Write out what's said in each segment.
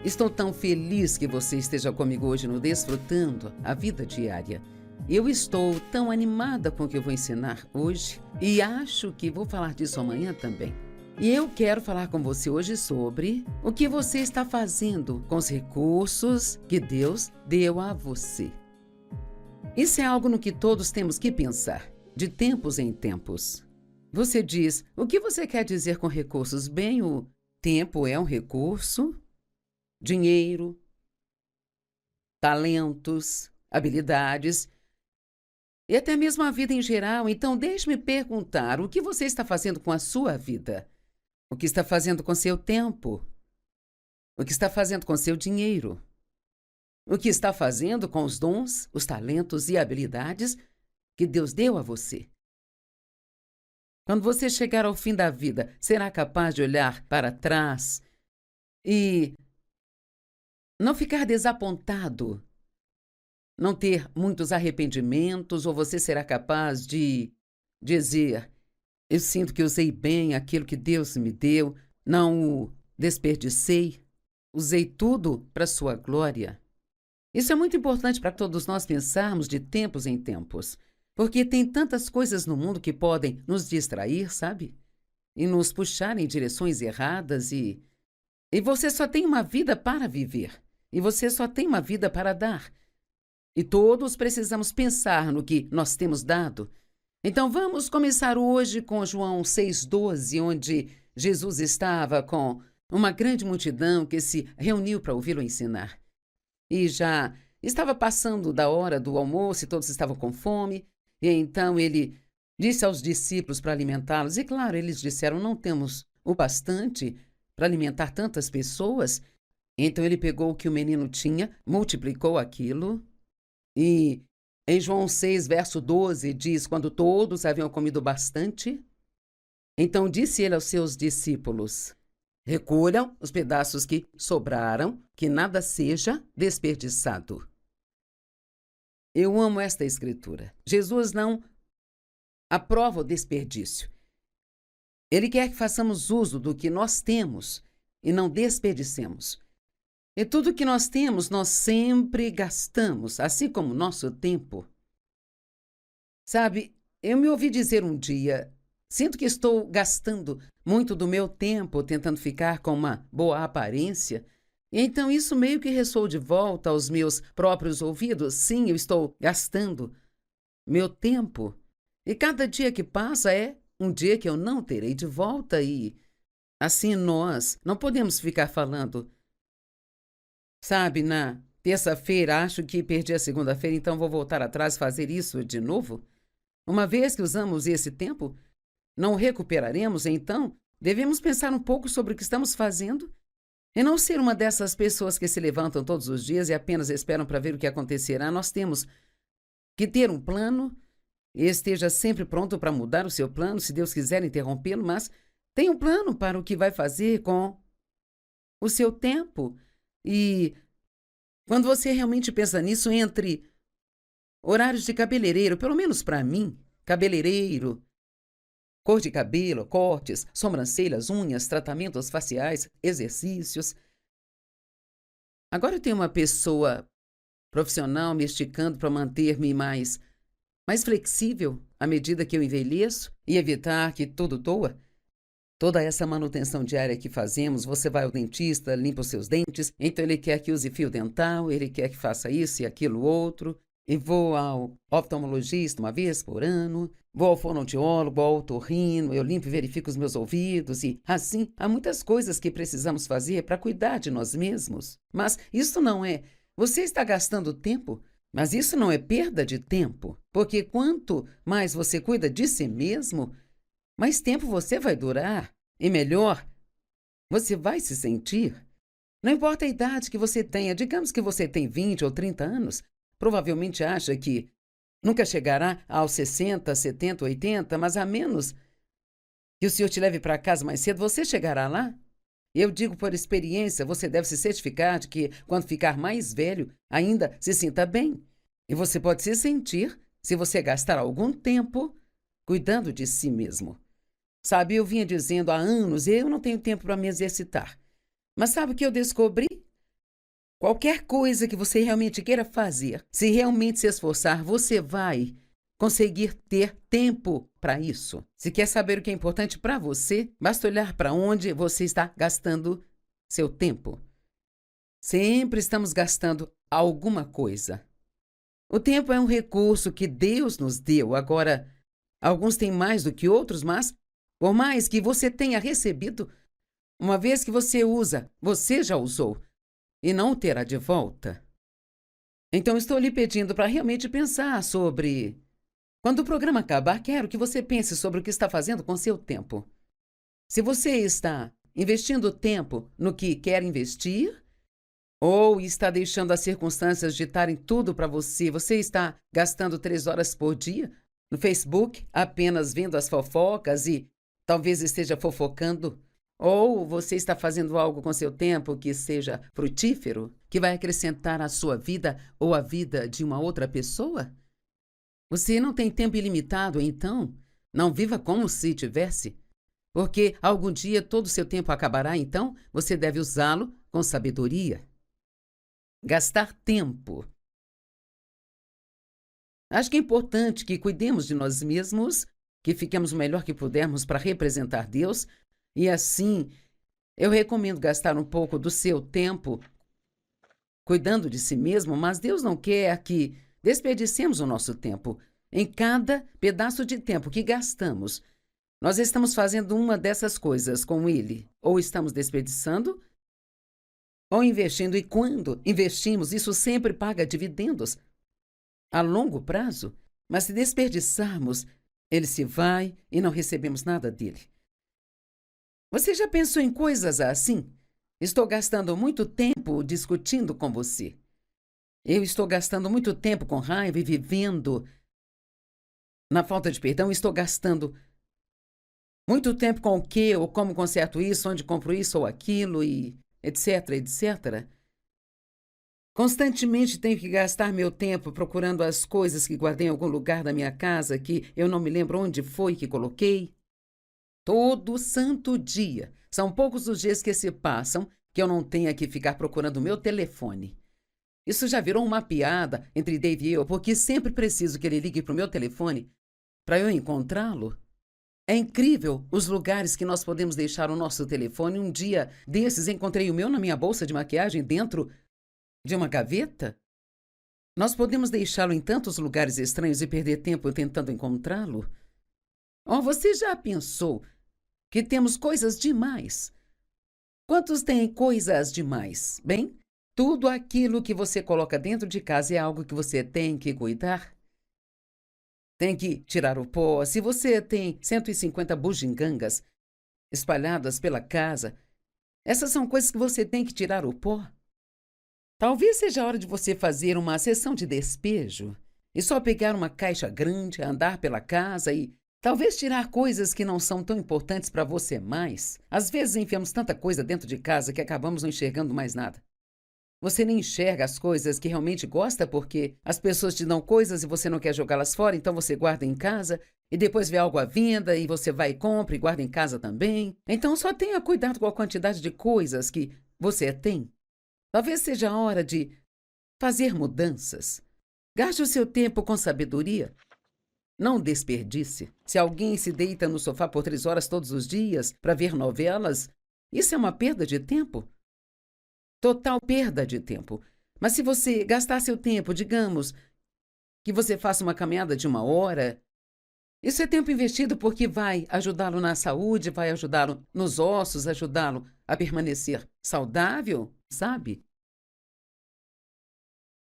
Estou tão feliz que você esteja comigo hoje no Desfrutando a Vida Diária. Eu estou tão animada com o que eu vou ensinar hoje e acho que vou falar disso amanhã também. E eu quero falar com você hoje sobre o que você está fazendo com os recursos que Deus deu a você. Isso é algo no que todos temos que pensar, de tempos em tempos. Você diz, o que você quer dizer com recursos? Bem, o tempo é um recurso, dinheiro, talentos, habilidades e até mesmo a vida em geral. Então, deixe-me perguntar, o que você está fazendo com a sua vida? O que está fazendo com seu tempo? O que está fazendo com seu dinheiro? O que está fazendo com os dons, os talentos e habilidades que Deus deu a você? Quando você chegar ao fim da vida, será capaz de olhar para trás e não ficar desapontado, não ter muitos arrependimentos, ou você será capaz de dizer, eu sinto que usei bem aquilo que Deus me deu, não o desperdicei, usei tudo para a sua glória. Isso é muito importante para todos nós pensarmos de tempos em tempos, porque tem tantas coisas no mundo que podem nos distrair, sabe? E nos puxar em direções erradas e você só tem uma vida para viver. E você só tem uma vida para dar. E todos precisamos pensar no que nós temos dado. Então vamos começar hoje com João 6,12, onde Jesus estava com uma grande multidão que se reuniu para ouvi-lo ensinar. E já estava passando da hora do almoço e todos estavam com fome. E então ele disse aos discípulos para alimentá-los. E claro, eles disseram, não temos o bastante para alimentar tantas pessoas. Então ele pegou o que o menino tinha, multiplicou aquilo. E em João 6, verso 12, diz, quando todos haviam comido bastante, então disse ele aos seus discípulos, recolham os pedaços que sobraram, que nada seja desperdiçado. Eu amo esta escritura. Jesus não aprova o desperdício. Ele quer que façamos uso do que nós temos e não desperdicemos. E tudo que nós temos, nós sempre gastamos, assim como o nosso tempo. Sabe, eu me ouvi dizer um dia, sinto que estou gastando muito do meu tempo tentando ficar com uma boa aparência. E então isso meio que ressoou de volta aos meus próprios ouvidos. Sim, eu estou gastando meu tempo. E cada dia que passa é um dia que eu não terei de volta e assim nós não podemos ficar falando. Sabe, na terça-feira acho que perdi a segunda-feira, então vou voltar atrás e fazer isso de novo? Uma vez que usamos esse tempo, não o recuperaremos, então devemos pensar um pouco sobre o que estamos fazendo e não ser uma dessas pessoas que se levantam todos os dias e apenas esperam para ver o que acontecerá. Nós temos que ter um plano e esteja sempre pronto para mudar o seu plano, se Deus quiser interrompê-lo, mas tenha um plano para o que vai fazer com o seu tempo. E quando você realmente pensa nisso, entre horários de cabeleireiro, pelo menos para mim, cabeleireiro, cor de cabelo, cortes, sobrancelhas, unhas, tratamentos faciais, exercícios. Agora eu tenho uma pessoa profissional me esticando para manter-me mais flexível à medida que eu envelheço e evitar que tudo doa. Toda essa manutenção diária que fazemos, você vai ao dentista, limpa os seus dentes, então ele quer que use fio dental, ele quer que faça isso e aquilo outro. E vou ao oftalmologista uma vez por ano, vou ao fonoaudiólogo, ao otorrino, eu limpo e verifico os meus ouvidos e, assim, há muitas coisas que precisamos fazer para cuidar de nós mesmos. Mas isso não é... Você está gastando tempo, mas isso não é perda de tempo, porque quanto mais você cuida de si mesmo, mais tempo você vai durar e melhor você vai se sentir. Não importa a idade que você tenha, digamos que você tem 20 ou 30 anos, provavelmente acha que nunca chegará aos 60, 70, 80, mas a menos que o Senhor te leve para casa mais cedo, você chegará lá. Eu digo por experiência, você deve se certificar de que quando ficar mais velho, ainda se sinta bem. E você pode se sentir se você gastar algum tempo cuidando de si mesmo. Sabe, eu vinha dizendo há anos, eu não tenho tempo para me exercitar. Mas sabe o que eu descobri? Qualquer coisa que você realmente queira fazer, se realmente se esforçar, você vai conseguir ter tempo para isso. Se quer saber o que é importante para você, basta olhar para onde você está gastando seu tempo. Sempre estamos gastando alguma coisa. O tempo é um recurso que Deus nos deu. Agora, alguns têm mais do que outros, mas, por mais que você tenha recebido, uma vez que você usa, você já usou e não o terá de volta. Então, estou lhe pedindo para realmente pensar sobre... Quando o programa acabar, quero que você pense sobre o que está fazendo com seu tempo. Se você está investindo tempo no que quer investir, ou está deixando as circunstâncias ditarem tudo para você, você está gastando 3 horas por dia no Facebook, apenas vendo as fofocas e talvez esteja fofocando, ou você está fazendo algo com seu tempo que seja frutífero, que vai acrescentar à sua vida ou à vida de uma outra pessoa? Você não tem tempo ilimitado, então não viva como se tivesse, porque algum dia todo o seu tempo acabará, então você deve usá-lo com sabedoria. Gastar tempo. Acho que é importante que cuidemos de nós mesmos, que fiquemos o melhor que pudermos para representar Deus, e assim eu recomendo gastar um pouco do seu tempo cuidando de si mesmo, mas Deus não quer que desperdicemos o nosso tempo. Em cada pedaço de tempo que gastamos, nós estamos fazendo uma dessas coisas com Ele. Ou estamos desperdiçando, ou investindo. E quando investimos, isso sempre paga dividendos a longo prazo. Mas se desperdiçarmos, ele se vai e não recebemos nada dele. Você já pensou em coisas assim? Estou gastando muito tempo discutindo com você. Eu estou gastando muito tempo com raiva e vivendo na falta de perdão. Estou gastando muito tempo com o que, ou como conserto isso, onde compro isso ou aquilo, e etc, etc. Constantemente tenho que gastar meu tempo procurando as coisas que guardei em algum lugar da minha casa que eu não me lembro onde foi que coloquei. Todo santo dia. São poucos os dias que se passam que eu não tenha que ficar procurando o meu telefone. Isso já virou uma piada entre Dave e eu, porque sempre preciso que ele ligue para o meu telefone para eu encontrá-lo. É incrível os lugares que nós podemos deixar o nosso telefone. Um dia desses encontrei o meu na minha bolsa de maquiagem dentro de uma gaveta. Nós podemos deixá-lo em tantos lugares estranhos e perder tempo tentando encontrá-lo. Oh, você já pensou que temos coisas demais? Quantos têm coisas demais? Bem, tudo aquilo que você coloca dentro de casa é algo que você tem que cuidar. Tem que tirar o pó. Se você tem 150 bugigangas espalhadas pela casa, essas são coisas que você tem que tirar o pó. Talvez seja a hora de você fazer uma sessão de despejo e só pegar uma caixa grande, andar pela casa e talvez tirar coisas que não são tão importantes para você mais. Às vezes enfiamos tanta coisa dentro de casa que acabamos não enxergando mais nada. Você nem enxerga as coisas que realmente gosta porque as pessoas te dão coisas e você não quer jogá-las fora, então você guarda em casa e depois vê algo à venda e você vai e compra e guarda em casa também. Então só tenha cuidado com a quantidade de coisas que você tem. Talvez seja a hora de fazer mudanças. Gaste o seu tempo com sabedoria. Não desperdice. Se alguém se deita no sofá por 3 horas todos os dias para ver novelas, isso é uma perda de tempo. Total perda de tempo. Mas se você gastar seu tempo, digamos, que você faça uma caminhada de 1 hora, isso é tempo investido porque vai ajudá-lo na saúde, vai ajudá-lo nos ossos, ajudá-lo a permanecer saudável, sabe?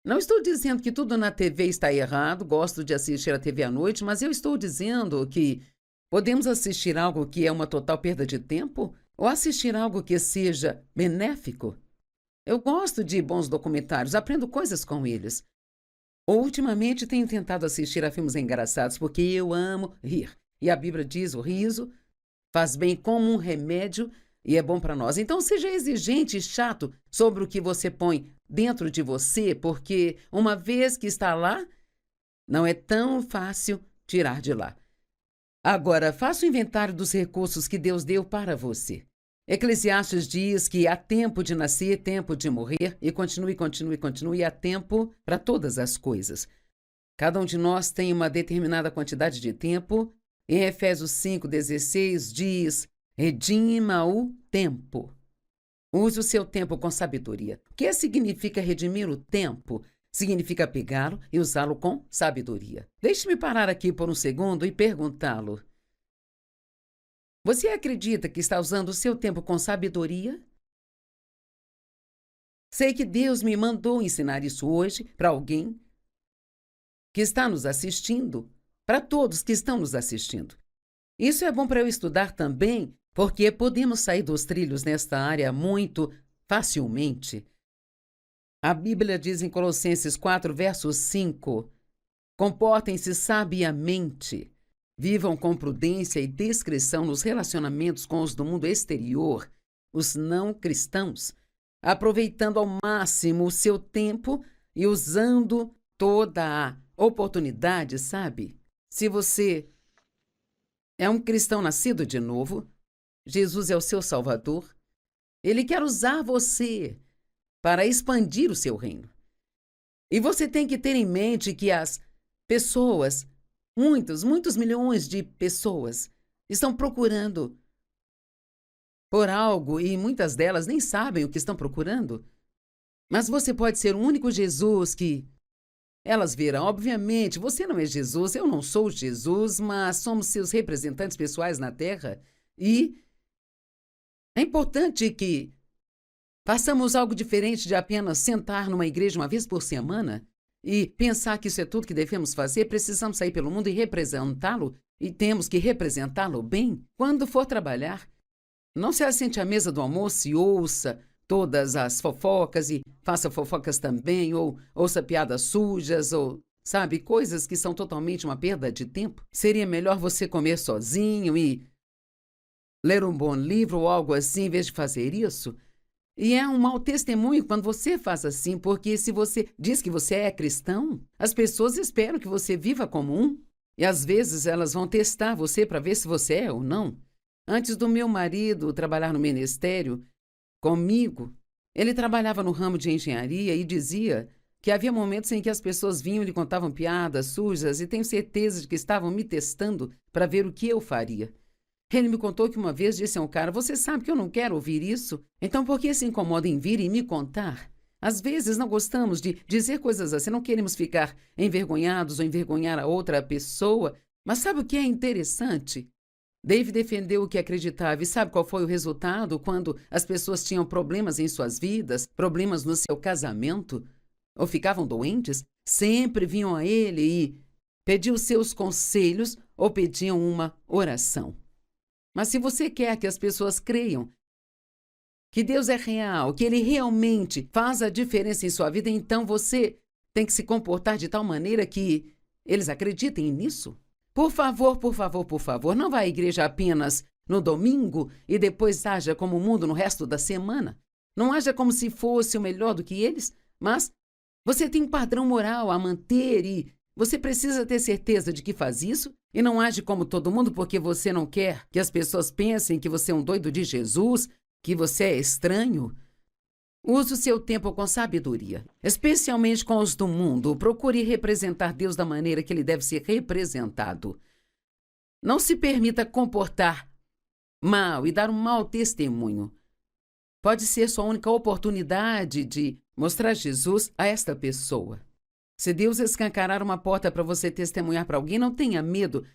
Não estou dizendo que tudo na TV está errado, gosto de assistir a TV à noite, mas eu estou dizendo que podemos assistir algo que é uma total perda de tempo ou assistir algo que seja benéfico. Eu gosto de bons documentários, aprendo coisas com eles. Ultimamente tenho tentado assistir a filmes engraçados porque eu amo rir. E a Bíblia diz: o riso faz bem como um remédio e é bom para nós. Então seja exigente e chato sobre o que você põe dentro de você, porque uma vez que está lá, não é tão fácil tirar de lá. Agora, faça o inventário dos recursos que Deus deu para você. Eclesiastes diz que há tempo de nascer, tempo de morrer, e continue, há tempo para todas as coisas. Cada um de nós tem uma determinada quantidade de tempo. Em Efésios 5,16 diz: redima o tempo. Use o seu tempo com sabedoria. O que significa redimir o tempo? Significa pegá-lo e usá-lo com sabedoria. Deixe-me parar aqui por um segundo e perguntá-lo: você acredita que está usando o seu tempo com sabedoria? Sei que Deus me mandou ensinar isso hoje para alguém que está nos assistindo, para todos que estão nos assistindo. Isso é bom para eu estudar também, porque podemos sair dos trilhos nesta área muito facilmente. A Bíblia diz em Colossenses 4, verso 5, comportem-se sabiamente, vivam com prudência e discrição nos relacionamentos com os do mundo exterior, os não cristãos, aproveitando ao máximo o seu tempo e usando toda a oportunidade, sabe? Se você é um cristão nascido de novo, Jesus é o seu Salvador, Ele quer usar você para expandir o seu reino. E você tem que ter em mente que as pessoas, muitos milhões de pessoas, estão procurando por algo e muitas delas nem sabem o que estão procurando. Mas você pode ser o único Jesus que elas viram. Obviamente, você não é Jesus, eu não sou Jesus, mas somos seus representantes pessoais na Terra. E é importante que façamos algo diferente de apenas sentar numa igreja uma vez por semana e pensar que isso é tudo que devemos fazer. Precisamos sair pelo mundo e representá-lo, e temos que representá-lo bem. Quando for trabalhar, não se assente à mesa do almoço e ouça todas as fofocas e faça fofocas também, ou ouça piadas sujas, ou, sabe, coisas que são totalmente uma perda de tempo. Seria melhor você comer sozinho e ler um bom livro ou algo assim, em vez de fazer isso. E é um mau testemunho quando você faz assim, porque se você diz que você é cristão, as pessoas esperam que você viva como um, e às vezes elas vão testar você para ver se você é ou não. Antes do meu marido trabalhar no ministério comigo, ele trabalhava no ramo de engenharia e dizia que havia momentos em que as pessoas vinham e lhe contavam piadas sujas, e tenho certeza de que estavam me testando para ver o que eu faria. Ele me contou que uma vez disse a um cara: você sabe que eu não quero ouvir isso? Então por que se incomoda em vir e me contar? Às vezes não gostamos de dizer coisas assim, não queremos ficar envergonhados ou envergonhar a outra pessoa. Mas sabe o que é interessante? Dave defendeu o que acreditava, e sabe qual foi o resultado quando as pessoas tinham problemas em suas vidas, problemas no seu casamento, ou ficavam doentes? Sempre vinham a ele e pediam seus conselhos ou pediam uma oração. Mas se você quer que as pessoas creiam que Deus é real, que Ele realmente faz a diferença em sua vida, então você tem que se comportar de tal maneira que eles acreditem nisso. Por favor, não vá à igreja apenas no domingo e depois haja como o mundo no resto da semana. Não haja como se fosse o melhor do que eles, mas você tem um padrão moral a manter e você precisa ter certeza de que faz isso e não age como todo mundo porque você não quer que as pessoas pensem que você é um doido de Jesus, que você é estranho. Use o seu tempo com sabedoria, especialmente com os do mundo. Procure representar Deus da maneira que Ele deve ser representado. Não se permita comportar mal e dar um mau testemunho. Pode ser sua única oportunidade de mostrar Jesus a esta pessoa. Se Deus escancarar uma porta para você testemunhar para alguém, não tenha medo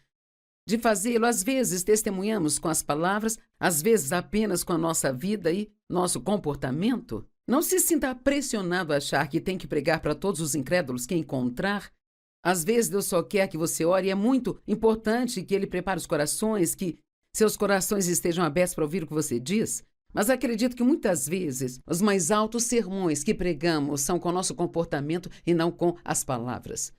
de fazê-lo. Às vezes testemunhamos com as palavras, às vezes apenas com a nossa vida e nosso comportamento. Não se sinta pressionado a achar que tem que pregar para todos os incrédulos que encontrar. Às vezes Deus só quer que você ore, e é muito importante que Ele prepare os corações, que seus corações estejam abertos para ouvir o que você diz. Mas acredito que muitas vezes os mais altos sermões que pregamos são com o nosso comportamento e não com as palavras.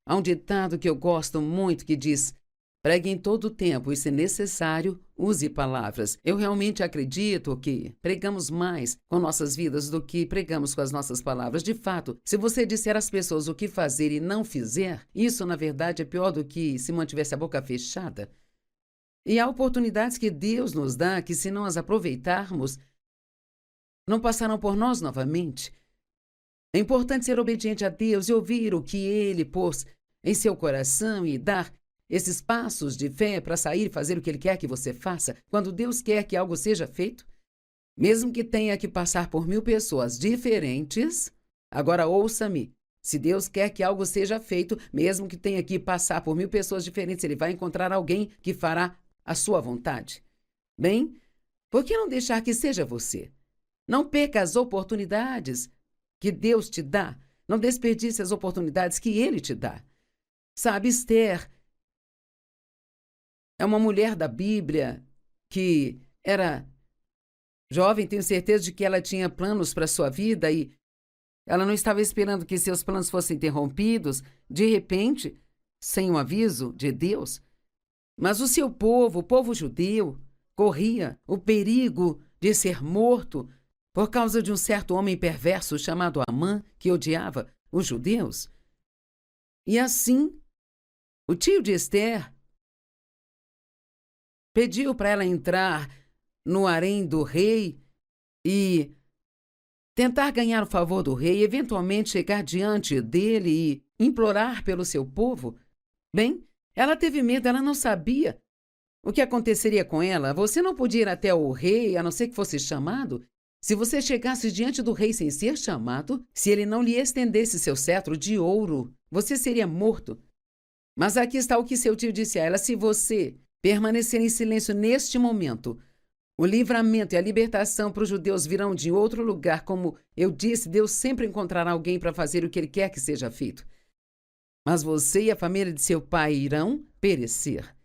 Há um ditado que eu gosto muito que diz: pregue em todo o tempo e, se necessário, use palavras. Eu realmente acredito que pregamos mais com nossas vidas do que pregamos com as nossas palavras. De fato, se você disser às pessoas o que fazer e não fizer, isso, na verdade, é pior do que se mantivesse a boca fechada. E há oportunidades que Deus nos dá que, se não as aproveitarmos, não passarão por nós novamente. É importante ser obediente a Deus e ouvir o que Ele pôs em seu coração e dar esses passos de fé para sair e fazer o que Ele quer que você faça. Quando Deus quer que algo seja feito, mesmo que tenha que passar por 1000 pessoas diferentes, agora ouça-me, se Deus quer que algo seja feito, mesmo que tenha que passar por 1000 pessoas diferentes, Ele vai encontrar alguém que fará a sua vontade. Bem, por que não deixar que seja você? Não perca as oportunidades que Deus te dá. Não desperdice as oportunidades que Ele te dá. Sabe, Esther é uma mulher da Bíblia que era jovem, tenho certeza de que ela tinha planos para a sua vida e ela não estava esperando que seus planos fossem interrompidos, de repente, sem um aviso de Deus. Mas o seu povo, o povo judeu, corria o perigo de ser morto por causa de um certo homem perverso chamado Amã, que odiava os judeus. E assim, o tio de Esther pediu para ela entrar no harém do rei e tentar ganhar o favor do rei, eventualmente chegar diante dele e implorar pelo seu povo. Bem, ela teve medo, ela não sabia o que aconteceria com ela. Você não podia ir até o rei, a não ser que fosse chamado. Se você chegasse diante do rei sem ser chamado, se ele não lhe estendesse seu cetro de ouro, você seria morto. Mas aqui está o que seu tio disse a ela: se você permanecer em silêncio neste momento, o livramento e a libertação para os judeus virão de outro lugar. Como eu disse, Deus sempre encontrará alguém para fazer o que Ele quer que seja feito. Mas você e a família de seu pai irão perecer.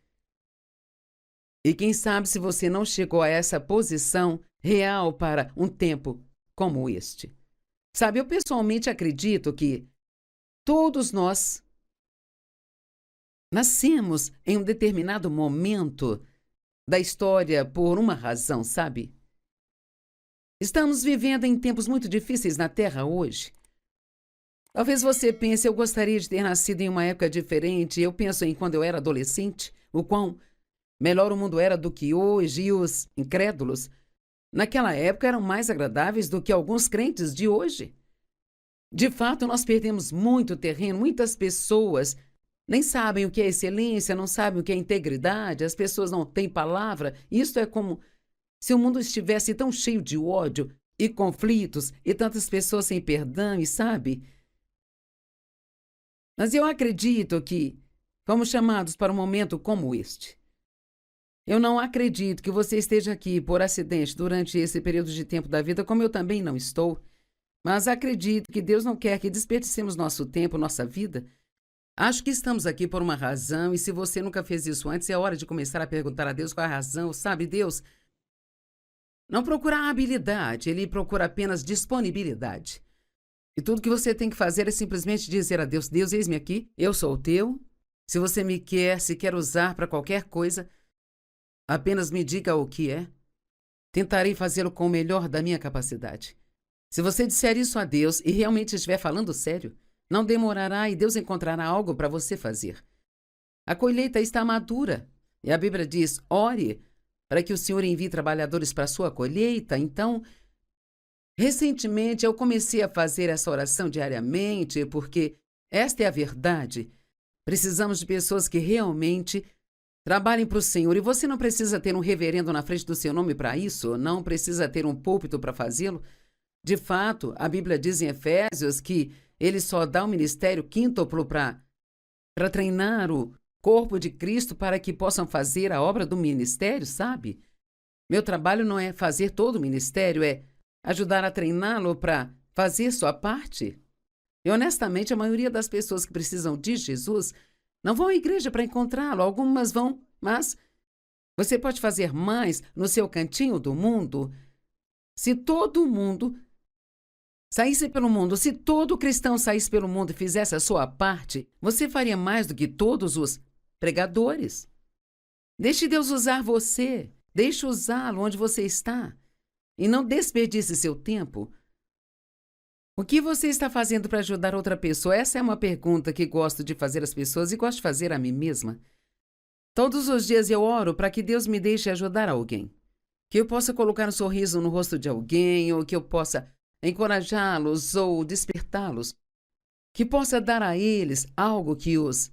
E quem sabe se você não chegou a essa posição real para um tempo como este. Sabe, eu pessoalmente acredito que todos nós nascemos em um determinado momento da história por uma razão, sabe? Estamos vivendo em tempos muito difíceis na Terra hoje. Talvez você pense: eu gostaria de ter nascido em uma época diferente. Eu penso em quando eu era adolescente, o quão melhor o mundo era do que hoje, e os incrédulos naquela época eram mais agradáveis do que alguns crentes de hoje. De fato, nós perdemos muito terreno, muitas pessoas nem sabem o que é excelência, não sabem o que é integridade, as pessoas não têm palavra. Isso é como se o mundo estivesse tão cheio de ódio e conflitos e tantas pessoas sem perdão, e sabe? Mas eu acredito que fomos chamados para um momento como este. Eu não acredito que você esteja aqui por acidente durante esse período de tempo da vida, como eu também não estou. Mas acredito que Deus não quer que desperdicemos nosso tempo, nossa vida. Acho que estamos aqui por uma razão, e se você nunca fez isso antes, é hora de começar a perguntar a Deus qual é a razão. Sabe, Deus não procura habilidade, Ele procura apenas disponibilidade. E tudo que você tem que fazer é simplesmente dizer a Deus: Deus, eis-me aqui, eu sou o teu. Se você me quer, se quer usar para qualquer coisa, apenas me diga o que é. Tentarei fazê-lo com o melhor da minha capacidade. Se você disser isso a Deus e realmente estiver falando sério, não demorará e Deus encontrará algo para você fazer. A colheita está madura e a Bíblia diz: ore para que o Senhor envie trabalhadores para a sua colheita. Então, recentemente eu comecei a fazer essa oração diariamente porque esta é a verdade. Precisamos de pessoas que realmente trabalhem para o Senhor, e você não precisa ter um reverendo na frente do seu nome para isso, não precisa ter um púlpito para fazê-lo. De fato, a Bíblia diz em Efésios que Ele só dá um ministério quíntuplo para treinar o corpo de Cristo para que possam fazer a obra do ministério, sabe? Meu trabalho não é fazer todo o ministério, é ajudar a treiná-lo para fazer sua parte. E honestamente, a maioria das pessoas que precisam de Jesus não vão à igreja para encontrá-lo. Algumas vão, mas você pode fazer mais no seu cantinho do mundo. Se todo mundo saísse pelo mundo, se todo cristão saísse pelo mundo e fizesse a sua parte, você faria mais do que todos os pregadores. Deixe Deus usar você. Deixe usá-lo onde você está. E não desperdice seu tempo. O que você está fazendo para ajudar outra pessoa? Essa é uma pergunta que gosto de fazer às pessoas e gosto de fazer a mim mesma. Todos os dias eu oro para que Deus me deixe ajudar alguém. Que eu possa colocar um sorriso no rosto de alguém, ou que eu possa encorajá-los ou despertá-los. Que possa dar a eles algo que os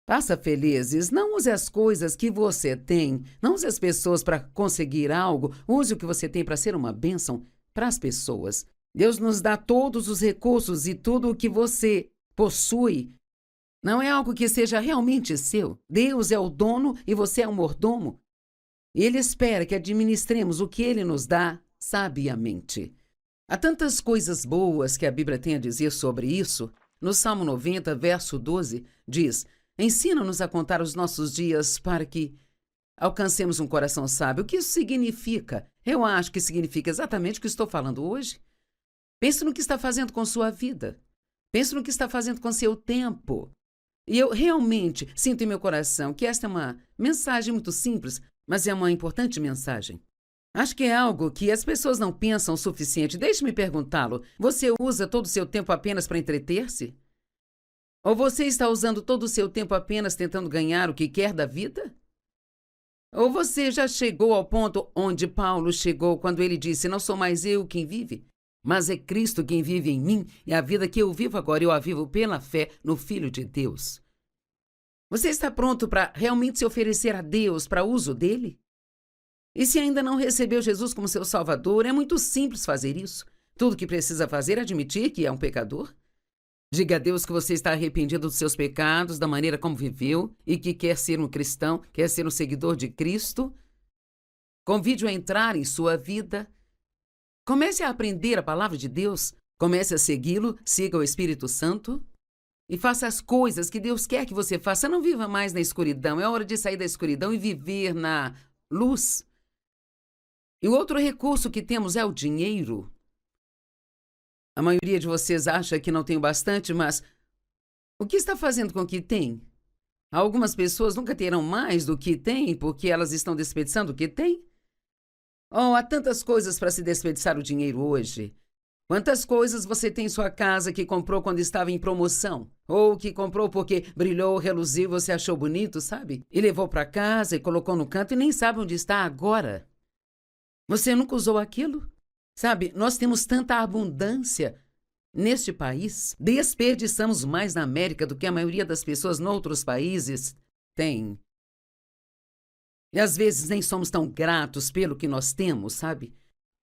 faça felizes. Não use as coisas que você tem, não use as pessoas para conseguir algo. Use o que você tem para ser uma bênção para as pessoas. Deus nos dá todos os recursos e tudo o que você possui. Não é algo que seja realmente seu. Deus é o dono e você é o mordomo. E Ele espera que administremos o que Ele nos dá sabiamente. Há tantas coisas boas que a Bíblia tem a dizer sobre isso. No Salmo 90, verso 12, diz: ensina-nos a contar os nossos dias para que alcancemos um coração sábio. O que isso significa? Eu acho que significa exatamente o que estou falando hoje. Pense no que está fazendo com sua vida. Pense no que está fazendo com seu tempo. E eu realmente sinto em meu coração que esta é uma mensagem muito simples, mas é uma importante mensagem. Acho que é algo que as pessoas não pensam o suficiente. Deixe-me perguntá-lo. Você usa todo o seu tempo apenas para entreter-se? Ou você está usando todo o seu tempo apenas tentando ganhar o que quer da vida? Ou você já chegou ao ponto onde Paulo chegou quando ele disse: não sou mais eu quem vive, mas é Cristo quem vive em mim, e a vida que eu vivo agora eu a vivo pela fé no Filho de Deus. Você está pronto para realmente se oferecer a Deus para uso dele? E se ainda não recebeu Jesus como seu Salvador, é muito simples fazer isso. Tudo o que precisa fazer é admitir que é um pecador. Diga a Deus que você está arrependido dos seus pecados, da maneira como viveu, e que quer ser um cristão, quer ser um seguidor de Cristo. Convide-o a entrar em sua vida. Comece a aprender a palavra de Deus. Comece a segui-lo, siga o Espírito Santo. E faça as coisas que Deus quer que você faça. Não viva mais na escuridão. É hora de sair da escuridão e viver na luz. E o outro recurso que temos é o dinheiro. A maioria de vocês acha que não tem bastante, mas o que está fazendo com que tem? Algumas pessoas nunca terão mais do que têm porque elas estão desperdiçando o que têm. Oh, há tantas coisas para se desperdiçar o dinheiro hoje. Quantas coisas você tem em sua casa que comprou quando estava em promoção? Ou que comprou porque brilhou, reluziu, você achou bonito, sabe? E levou para casa e colocou no canto e nem sabe onde está agora. Você nunca usou aquilo? Sabe, nós temos tanta abundância neste país. Desperdiçamos mais na América do que a maioria das pessoas em outros países tem. E às vezes nem somos tão gratos pelo que nós temos, sabe?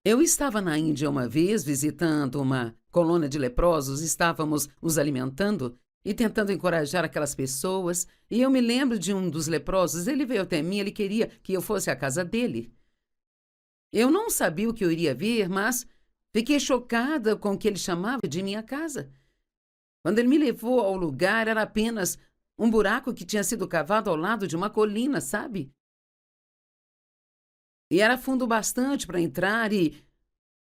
Eu estava na Índia uma vez visitando uma colônia de leprosos, estávamos nos alimentando e tentando encorajar aquelas pessoas. E eu me lembro de um dos leprosos, ele veio até mim, ele queria que eu fosse à casa dele. Eu não sabia o que eu iria ver, mas fiquei chocada com o que ele chamava de minha casa. Quando ele me levou ao lugar, era apenas um buraco que tinha sido cavado ao lado de uma colina, sabe? E era fundo bastante para entrar e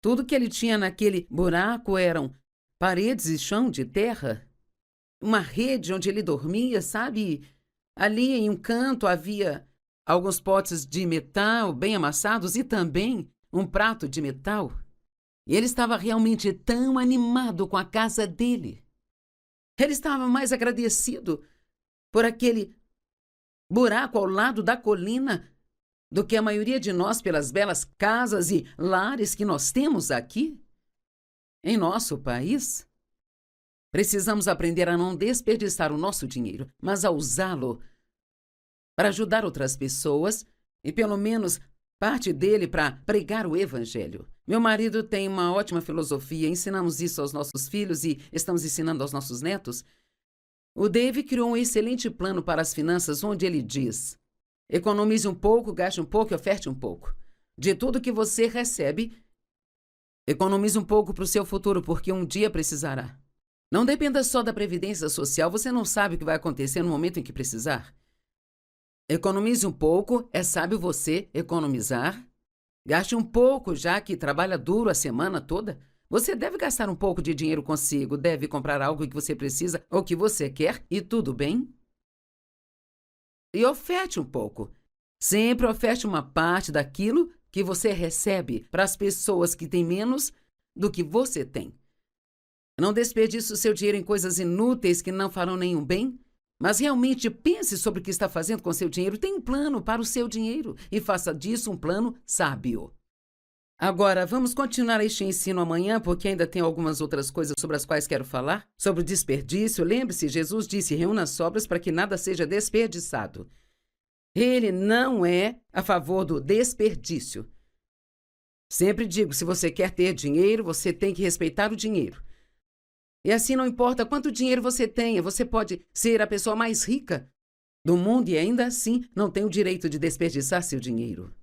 tudo que ele tinha naquele buraco eram paredes e chão de terra. Uma rede onde ele dormia, sabe? Ali em um canto havia alguns potes de metal bem amassados e também um prato de metal. E ele estava realmente tão animado com a casa dele. Ele estava mais agradecido por aquele buraco ao lado da colina do que a maioria de nós pelas belas casas e lares que nós temos aqui, em nosso país. Precisamos aprender a não desperdiçar o nosso dinheiro, mas a usá-lo para ajudar outras pessoas e, pelo menos, parte dele para pregar o Evangelho. Meu marido tem uma ótima filosofia, ensinamos isso aos nossos filhos e estamos ensinando aos nossos netos. O Dave criou um excelente plano para as finanças, onde ele diz: economize um pouco, gaste um pouco e oferte um pouco. De tudo que você recebe, economize um pouco para o seu futuro, porque um dia precisará. Não dependa só da previdência social, você não sabe o que vai acontecer no momento em que precisar. Economize um pouco, é sábio você economizar. Gaste um pouco, já que trabalha duro a semana toda. Você deve gastar um pouco de dinheiro consigo, deve comprar algo que você precisa ou que você quer, e tudo bem. E oferte um pouco. Sempre oferte uma parte daquilo que você recebe para as pessoas que têm menos do que você tem. Não desperdice o seu dinheiro em coisas inúteis que não farão nenhum bem. Mas realmente pense sobre o que está fazendo com seu dinheiro. Tenha um plano para o seu dinheiro e faça disso um plano sábio. Agora, vamos continuar este ensino amanhã, porque ainda tem algumas outras coisas sobre as quais quero falar. Sobre o desperdício, lembre-se, Jesus disse, reúna as sobras para que nada seja desperdiçado. Ele não é a favor do desperdício. Sempre digo, se você quer ter dinheiro, você tem que respeitar o dinheiro. E assim não importa quanto dinheiro você tenha, você pode ser a pessoa mais rica do mundo e ainda assim não tem o direito de desperdiçar seu dinheiro.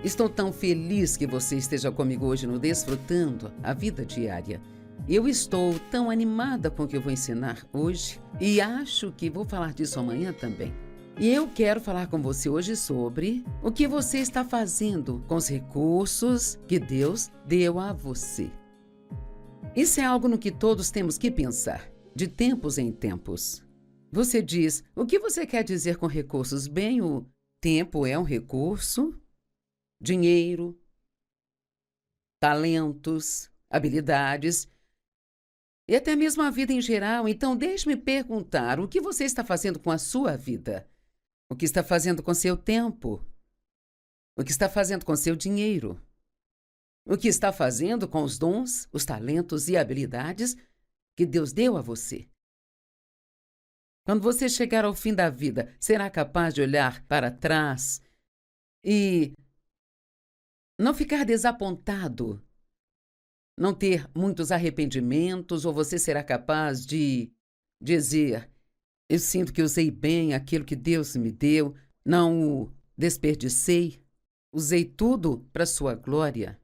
Estou tão feliz que você esteja comigo hoje no Desfrutando a Vida Diária. Eu estou tão animada com o que eu vou ensinar hoje e acho que vou falar disso amanhã também. E eu quero falar com você hoje sobre o que você está fazendo com os recursos que Deus deu a você. Isso é algo no que todos temos que pensar, de tempos em tempos. Você diz, o que você quer dizer com recursos? Bem, o tempo é um recurso, dinheiro, talentos, habilidades e até mesmo a vida em geral. Então, deixe-me perguntar, o que você está fazendo com a sua vida? O que está fazendo com seu tempo? O que está fazendo com seu dinheiro? O que está fazendo com os dons, os talentos e habilidades que Deus deu a você? Quando você chegar ao fim da vida, será capaz de olhar para trás e não ficar desapontado? Não ter muitos arrependimentos? Ou você será capaz de dizer, eu sinto que usei bem aquilo que Deus me deu, não o desperdicei, usei tudo para a sua glória?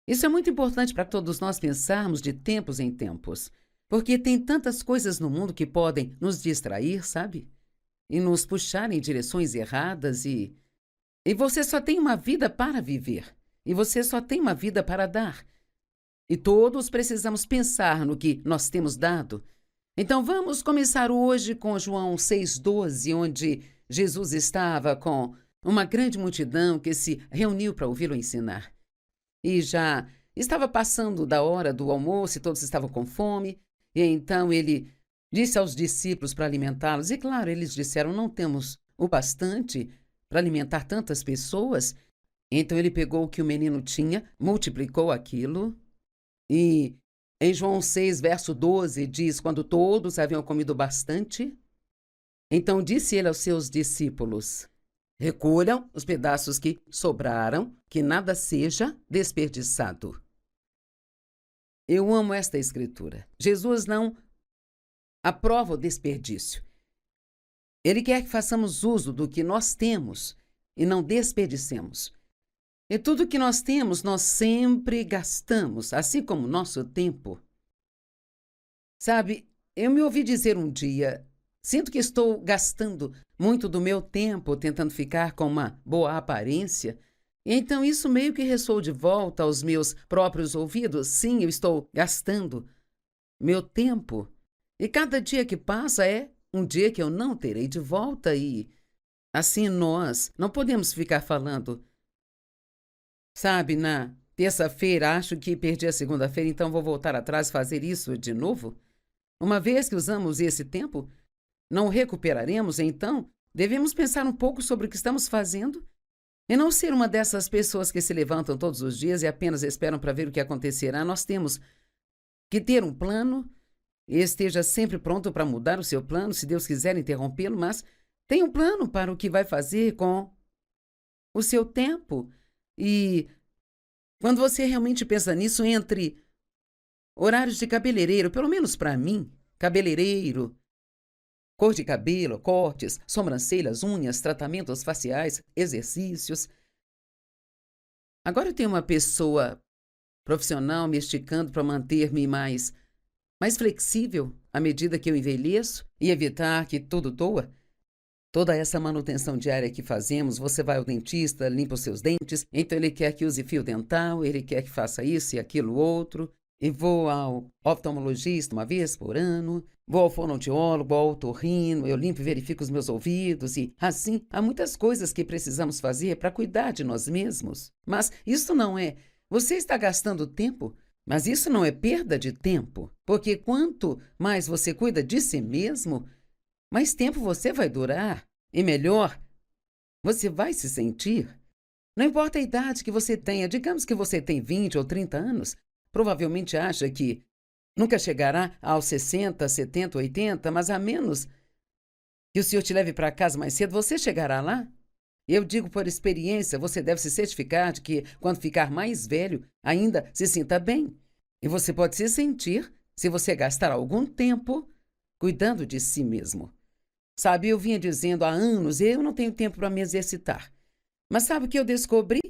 Isso é muito importante para todos nós pensarmos de tempos em tempos, porque tem tantas coisas no mundo que podem nos distrair, sabe? E nos puxar em direções erradas e você só tem uma vida para viver, e você só tem uma vida para dar. E todos precisamos pensar no que nós temos dado. Então vamos começar hoje com João 6,12, onde Jesus estava com uma grande multidão que se reuniu para ouvi-lo ensinar. E já estava passando da hora do almoço e todos estavam com fome. E então ele disse aos discípulos para alimentá-los. E claro, eles disseram, não temos o bastante para alimentar tantas pessoas. Então ele pegou o que o menino tinha, multiplicou aquilo. E em João 6, verso 12, diz, quando todos haviam comido bastante, então disse ele aos seus discípulos, recolham os pedaços que sobraram, que nada seja desperdiçado. Eu amo esta escritura. Jesus não aprova o desperdício. Ele quer que façamos uso do que nós temos e não desperdicemos. E tudo que nós temos, nós sempre gastamos, assim como o nosso tempo. Sabe, eu me ouvi dizer um dia, sinto que estou gastando muito do meu tempo tentando ficar com uma boa aparência. E então isso meio que ressoou de volta aos meus próprios ouvidos. Sim, eu estou gastando meu tempo. E cada dia que passa é um dia que eu não terei de volta. E assim nós não podemos ficar falando, sabe, na terça-feira acho que perdi a segunda-feira, então vou voltar atrás e fazer isso de novo. Uma vez que usamos esse tempo, não o recuperaremos, então devemos pensar um pouco sobre o que estamos fazendo e não ser uma dessas pessoas que se levantam todos os dias e apenas esperam para ver o que acontecerá. Nós temos que ter um plano e esteja sempre pronto para mudar o seu plano, se Deus quiser interrompê-lo, mas tenha um plano para o que vai fazer com o seu tempo. E quando você realmente pensa nisso, entre horários de cabeleireiro, pelo menos para mim, cabeleireiro, cor de cabelo, cortes, sobrancelhas, unhas, tratamentos faciais, exercícios. Agora eu tenho uma pessoa profissional me esticando para manter-me mais flexível à medida que eu envelheço e evitar que tudo doa. Toda essa manutenção diária que fazemos, você vai ao dentista, limpa os seus dentes, então ele quer que use fio dental, ele quer que faça isso e aquilo outro. e vou ao oftalmologista uma vez por ano, vou ao fonoaudiólogo, ao otorrino, eu limpo e verifico os meus ouvidos e, assim, há muitas coisas que precisamos fazer para cuidar de nós mesmos. Mas isso não é... Você está gastando tempo, mas isso não é perda de tempo, porque quanto mais você cuida de si mesmo, mais tempo você vai durar e melhor você vai se sentir. Não importa a idade que você tenha, digamos que você tem 20 ou 30 anos, provavelmente acha que nunca chegará aos 60, 70, 80, mas a menos que o Senhor te leve para casa mais cedo, você chegará lá. Eu digo por experiência, você deve se certificar de que, quando ficar mais velho, ainda se sinta bem. E você pode se sentir se você gastar algum tempo cuidando de si mesmo. Sabe, eu vinha dizendo há anos, eu não tenho tempo para me exercitar. Mas sabe o que eu descobri?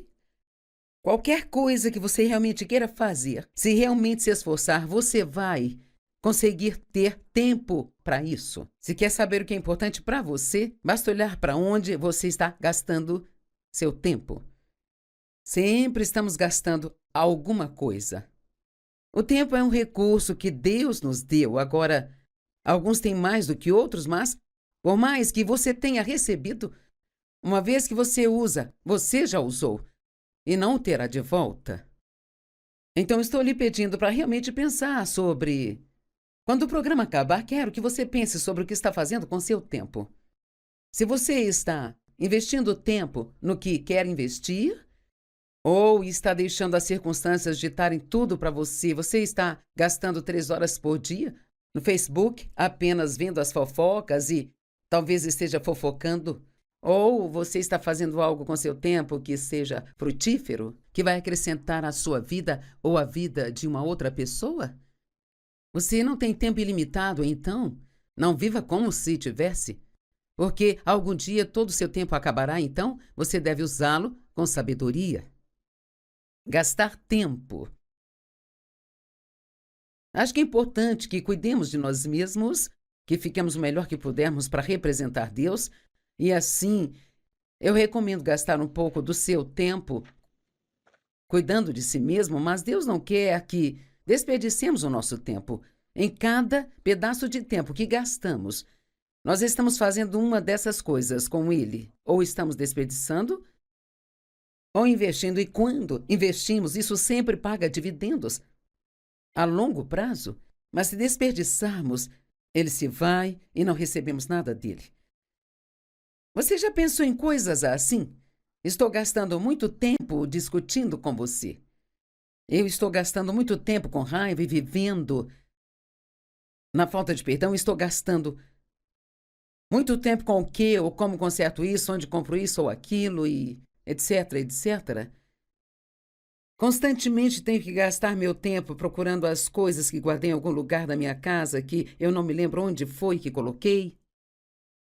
Qualquer coisa que você realmente queira fazer, se realmente se esforçar, você vai conseguir ter tempo para isso. Se quer saber o que é importante para você, basta olhar para onde você está gastando seu tempo. Sempre estamos gastando alguma coisa. O tempo é um recurso que Deus nos deu. Agora, alguns têm mais do que outros, mas, por mais que você tenha recebido, uma vez que você usa, você já usou e não o terá de volta. Então, estou lhe pedindo para realmente pensar sobre... Quando o programa acabar, quero que você pense sobre o que está fazendo com seu tempo. Se você está investindo tempo no que quer investir, ou está deixando as circunstâncias ditarem tudo para você, você está gastando 3 horas por dia no Facebook, apenas vendo as fofocas e talvez esteja fofocando, ou você está fazendo algo com seu tempo que seja frutífero, que vai acrescentar à sua vida ou à vida de uma outra pessoa? Você não tem tempo ilimitado, então não viva como se tivesse, porque algum dia todo o seu tempo acabará, então você deve usá-lo com sabedoria. Gastar tempo. Acho que é importante que cuidemos de nós mesmos, que fiquemos o melhor que pudermos para representar Deus, e assim eu recomendo gastar um pouco do seu tempo cuidando de si mesmo, mas Deus não quer que desperdicemos o nosso tempo. Em cada pedaço de tempo que gastamos, nós estamos fazendo uma dessas coisas com Ele. Ou estamos desperdiçando, ou investindo. E quando investimos, isso sempre paga dividendos a longo prazo. Mas se desperdiçarmos, ele se vai e não recebemos nada dele. Você já pensou em coisas assim? Estou gastando muito tempo discutindo com você. Eu estou gastando muito tempo com raiva e vivendo na falta de perdão. Estou gastando muito tempo com o que, ou como conserto isso, onde compro isso ou aquilo, e etc, etc. Constantemente tenho que gastar meu tempo procurando as coisas que guardei em algum lugar da minha casa que eu não me lembro onde foi que coloquei.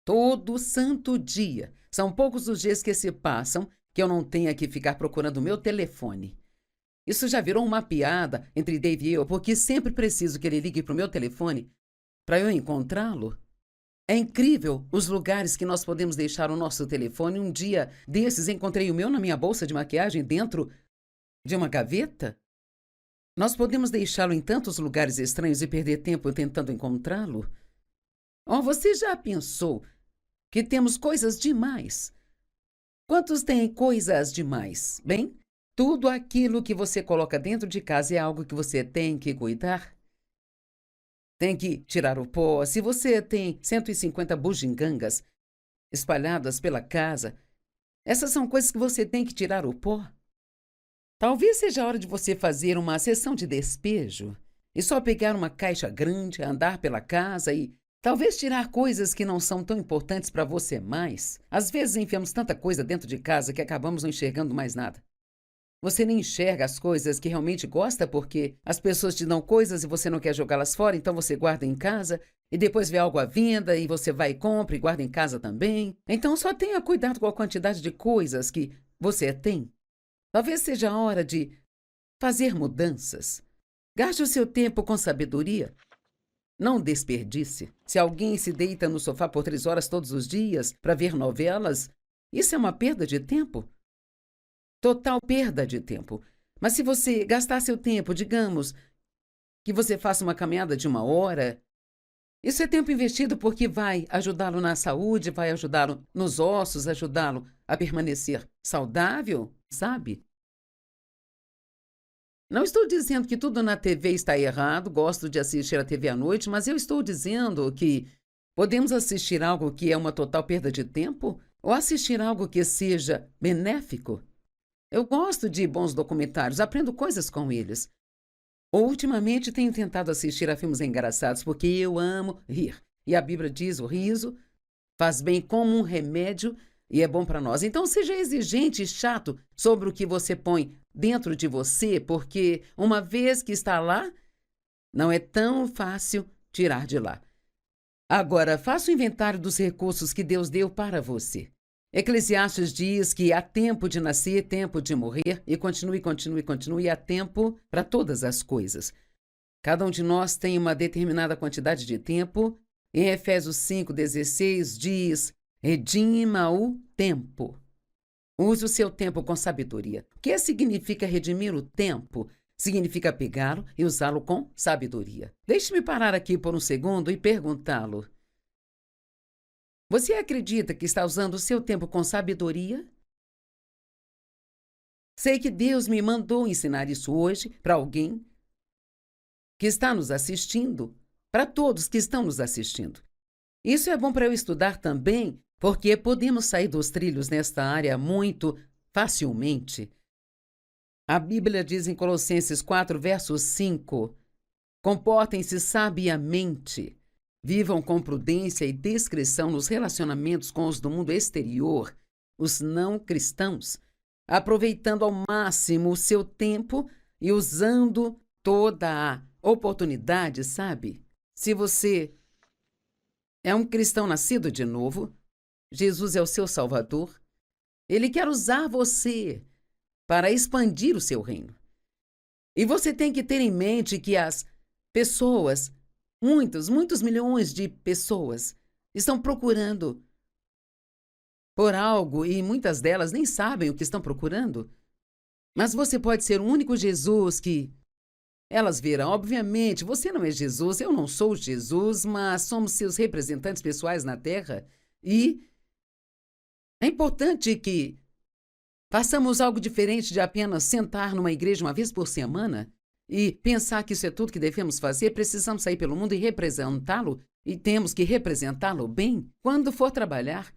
Todo santo dia. São poucos os dias que se passam que eu não tenha que ficar procurando o meu telefone. Isso já virou uma piada entre Dave e eu, porque sempre preciso que ele ligue para o meu telefone para eu encontrá-lo. É incrível os lugares que nós podemos deixar o nosso telefone. Um dia desses encontrei o meu na minha bolsa de maquiagem dentro de uma gaveta. Nós podemos deixá-lo em tantos lugares estranhos e perder tempo tentando encontrá-lo. Oh, você já pensou que temos coisas demais? Quantos têm coisas demais? Bem, tudo aquilo que você coloca dentro de casa é algo que você tem que cuidar. Tem que tirar o pó. Se você tem 150 bugigangas espalhadas pela casa, essas são coisas que você tem que tirar o pó. Talvez seja a hora de você fazer uma sessão de despejo e só pegar uma caixa grande, andar pela casa e talvez tirar coisas que não são tão importantes para você mais. Às vezes enfiamos tanta coisa dentro de casa que acabamos não enxergando mais nada. Você nem enxerga as coisas que realmente gosta porque as pessoas te dão coisas e você não quer jogá-las fora, então você guarda em casa e depois vê algo à venda e você vai e compra e guarda em casa também. Então só tenha cuidado com a quantidade de coisas que você tem. Talvez seja a hora de fazer mudanças. Gaste o seu tempo com sabedoria. Não desperdice. Se alguém se deita no sofá por 3 horas todos os dias para ver novelas, isso é uma perda de tempo. Total perda de tempo. Mas se você gastar seu tempo, digamos, que você faça uma caminhada de 1 hora. Isso é tempo investido porque vai ajudá-lo na saúde, vai ajudá-lo nos ossos, ajudá-lo a permanecer saudável, sabe? Não estou dizendo que tudo na TV está errado, gosto de assistir a TV à noite, mas eu estou dizendo que podemos assistir algo que é uma total perda de tempo ou assistir algo que seja benéfico. Eu gosto de bons documentários, aprendo coisas com eles. Ultimamente tenho tentado assistir a filmes engraçados porque eu amo rir. E a Bíblia diz: o riso faz bem como um remédio e é bom para nós. Então seja exigente e chato sobre o que você põe dentro de você, porque uma vez que está lá, não é tão fácil tirar de lá. Agora, faça o inventário dos recursos que Deus deu para você. Eclesiastes diz que há tempo de nascer, tempo de morrer, e continue, há tempo para todas as coisas. Cada um de nós tem uma determinada quantidade de tempo. Em Efésios 5,16 diz: redima o tempo. Use o seu tempo com sabedoria. O que significa redimir o tempo? Significa pegá-lo e usá-lo com sabedoria. Deixe-me parar aqui por um segundo e perguntá-lo: você acredita que está usando o seu tempo com sabedoria? Sei que Deus me mandou ensinar isso hoje para alguém que está nos assistindo, para todos que estão nos assistindo. Isso é bom para eu estudar também, porque podemos sair dos trilhos nesta área muito facilmente. A Bíblia diz em Colossenses 4, verso 5, comportem-se sabiamente, vivam com prudência e discrição nos relacionamentos com os do mundo exterior, os não cristãos, aproveitando ao máximo o seu tempo e usando toda a oportunidade, sabe? Se você é um cristão nascido de novo, Jesus é o seu Salvador, Ele quer usar você para expandir o seu reino. E você tem que ter em mente que as pessoas, muitos milhões de pessoas, estão procurando por algo e muitas delas nem sabem o que estão procurando. Mas você pode ser o único Jesus que elas verão. Obviamente, você não é Jesus, eu não sou Jesus, mas somos seus representantes pessoais na Terra. E é importante que façamos algo diferente de apenas sentar numa igreja uma vez por semana e pensar que isso é tudo que devemos fazer. Precisamos sair pelo mundo e representá-lo, e temos que representá-lo bem. Quando for trabalhar,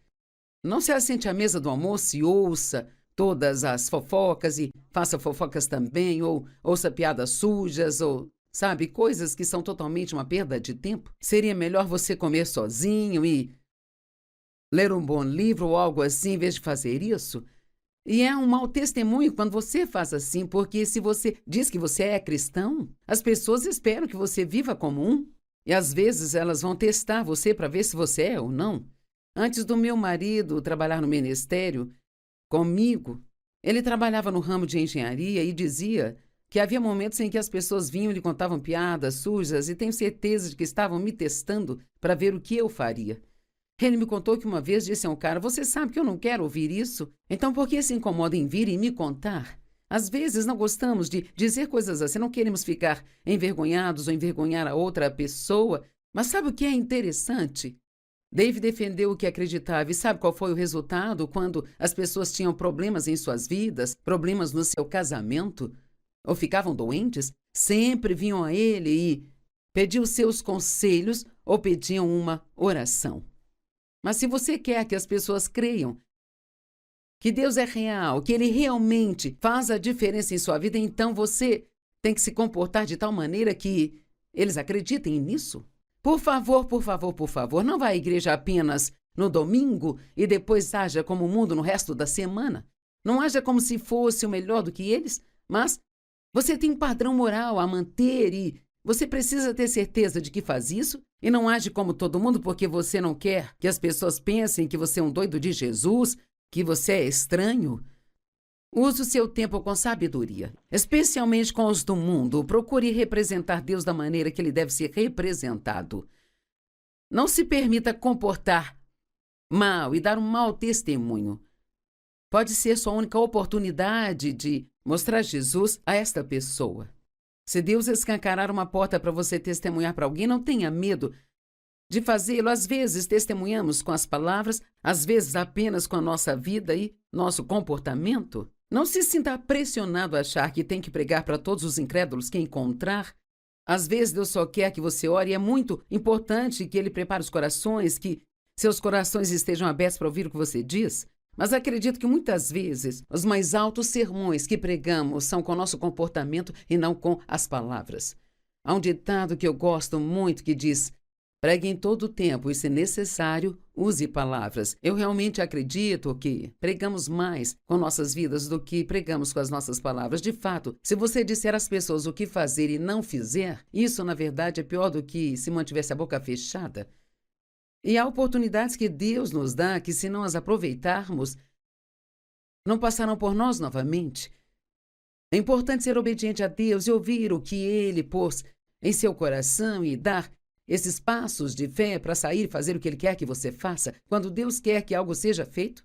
não se assente à mesa do almoço e ouça todas as fofocas e faça fofocas também, ou ouça piadas sujas, ou, sabe, coisas que são totalmente uma perda de tempo. Seria melhor você comer sozinho e ler um bom livro ou algo assim, em vez de fazer isso. E é um mau testemunho quando você faz assim, porque se você diz que você é cristão, as pessoas esperam que você viva como um. E às vezes elas vão testar você para ver se você é ou não. Antes do meu marido trabalhar no ministério comigo, ele trabalhava no ramo de engenharia e dizia que havia momentos em que as pessoas vinham e lhe contavam piadas sujas, e tenho certeza de que estavam me testando para ver o que eu faria. Ele me contou que uma vez disse a um cara: você sabe que eu não quero ouvir isso? Então por que se incomoda em vir e me contar? Às vezes não gostamos de dizer coisas assim, não queremos ficar envergonhados ou envergonhar a outra pessoa. Mas sabe o que é interessante? Dave defendeu o que acreditava, e sabe qual foi o resultado quando as pessoas tinham problemas em suas vidas, problemas no seu casamento, ou ficavam doentes? Sempre vinham a ele e pediam seus conselhos ou pediam uma oração. Mas se você quer que as pessoas creiam que Deus é real, que Ele realmente faz a diferença em sua vida, então você tem que se comportar de tal maneira que eles acreditem nisso. Por favor, não vá à igreja apenas no domingo e depois haja como o mundo no resto da semana. Não haja como se fosse o melhor do que eles, mas você tem um padrão moral a manter e você precisa ter certeza de que faz isso e não age como todo mundo porque você não quer que as pessoas pensem que você é um doido de Jesus, que você é estranho. Use o seu tempo com sabedoria, especialmente com os do mundo. Procure representar Deus da maneira que Ele deve ser representado. Não se permita comportar mal e dar um mau testemunho. Pode ser sua única oportunidade de mostrar Jesus a esta pessoa. Se Deus escancarar uma porta para você testemunhar para alguém, não tenha medo de fazê-lo. Às vezes testemunhamos com as palavras, às vezes apenas com a nossa vida e nosso comportamento. Não se sinta pressionado a achar que tem que pregar para todos os incrédulos que encontrar. Às vezes Deus só quer que você ore e é muito importante que Ele prepare os corações, que seus corações estejam abertos para ouvir o que você diz. Mas acredito que muitas vezes os mais altos sermões que pregamos são com o nosso comportamento e não com as palavras. Há um ditado que eu gosto muito que diz: pregue em todo o tempo e, se necessário, use palavras. Eu realmente acredito que pregamos mais com nossas vidas do que pregamos com as nossas palavras. De fato, se você disser às pessoas o que fazer e não fizer, isso, na verdade, é pior do que se mantivesse a boca fechada. E há oportunidades que Deus nos dá que, se não as aproveitarmos, não passarão por nós novamente. É importante ser obediente a Deus e ouvir o que Ele pôs em seu coração e dar esses passos de fé para sair e fazer o que Ele quer que você faça. Quando Deus quer que algo seja feito,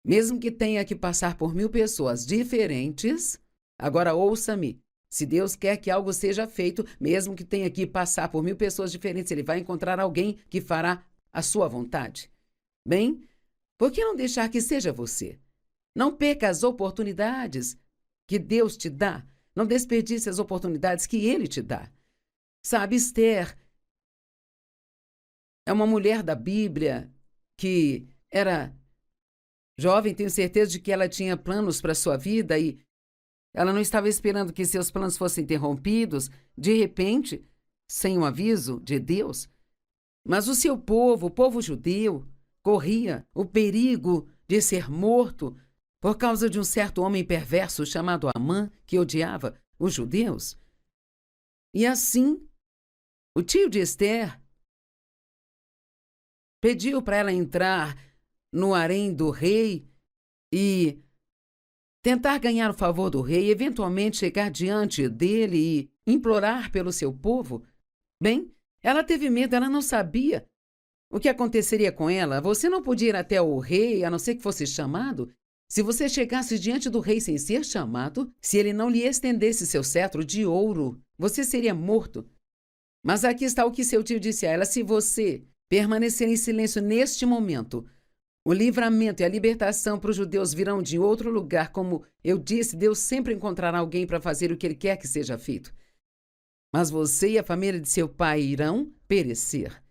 mesmo que tenha que passar por 1000 pessoas diferentes, agora ouça-me, se Deus quer que algo seja feito, mesmo que tenha que passar por 1000 pessoas diferentes, Ele vai encontrar alguém que fará a sua vontade. Bem, por que não deixar que seja você? Não perca as oportunidades que Deus te dá. Não desperdice as oportunidades que Ele te dá. Sabe, Esther é uma mulher da Bíblia que era jovem, tenho certeza de que ela tinha planos para a sua vida e ela não estava esperando que seus planos fossem interrompidos, de repente, sem um aviso de Deus. Mas o seu povo, o povo judeu, corria o perigo de ser morto por causa de um certo homem perverso chamado Amã, que odiava os judeus. E assim, o tio de Esther pediu para ela entrar no harém do rei e tentar ganhar o favor do rei, eventualmente chegar diante dele e implorar pelo seu povo. Bem, ela teve medo, ela não sabia o que aconteceria com ela. Você não podia ir até o rei, a não ser que fosse chamado. Se você chegasse diante do rei sem ser chamado, se ele não lhe estendesse seu cetro de ouro, você seria morto. Mas aqui está o que seu tio disse a ela: se você permanecer em silêncio neste momento, o livramento e a libertação para os judeus virão de outro lugar. Como eu disse, Deus sempre encontrará alguém para fazer o que Ele quer que seja feito. Mas você e a família de seu pai irão perecer.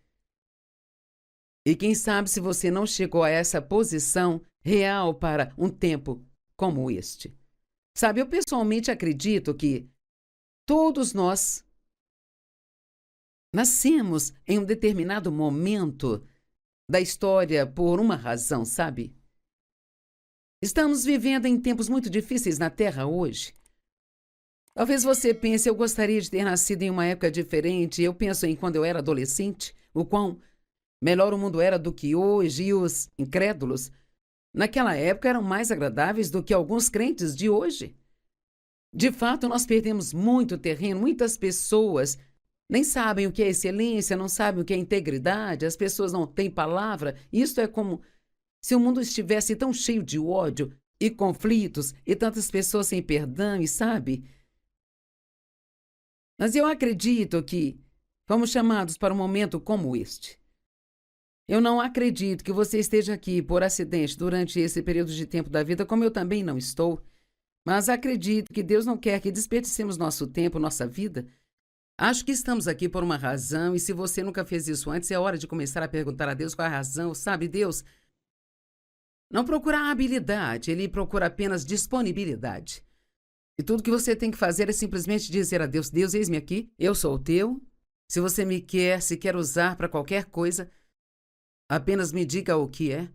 E quem sabe se você não chegou a essa posição real para um tempo como este. Sabe, eu pessoalmente acredito que todos nós nascemos em um determinado momento da história por uma razão, sabe? Estamos vivendo em tempos muito difíceis na Terra hoje. Talvez você pense: eu gostaria de ter nascido em uma época diferente. Eu penso em quando eu era adolescente, o quão melhor o mundo era do que hoje, e os incrédulos naquela época eram mais agradáveis do que alguns crentes de hoje. De fato, nós perdemos muito terreno, muitas pessoas nem sabem o que é excelência, não sabem o que é integridade, as pessoas não têm palavra. Isto é como se o mundo estivesse tão cheio de ódio e conflitos e tantas pessoas sem perdão, e sabe? Mas eu acredito que fomos chamados para um momento como este. Eu não acredito que você esteja aqui por acidente durante esse período de tempo da vida, como eu também não estou. Mas acredito que Deus não quer que desperdicemos nosso tempo, nossa vida. Acho que estamos aqui por uma razão, e se você nunca fez isso antes, é hora de começar a perguntar a Deus qual é a razão. Sabe, Deus não procura habilidade, Ele procura apenas disponibilidade. E tudo que você tem que fazer é simplesmente dizer a Deus: Deus, eis-me aqui, eu sou o teu. Se você me quer, se quer usar para qualquer coisa, apenas me diga o que é.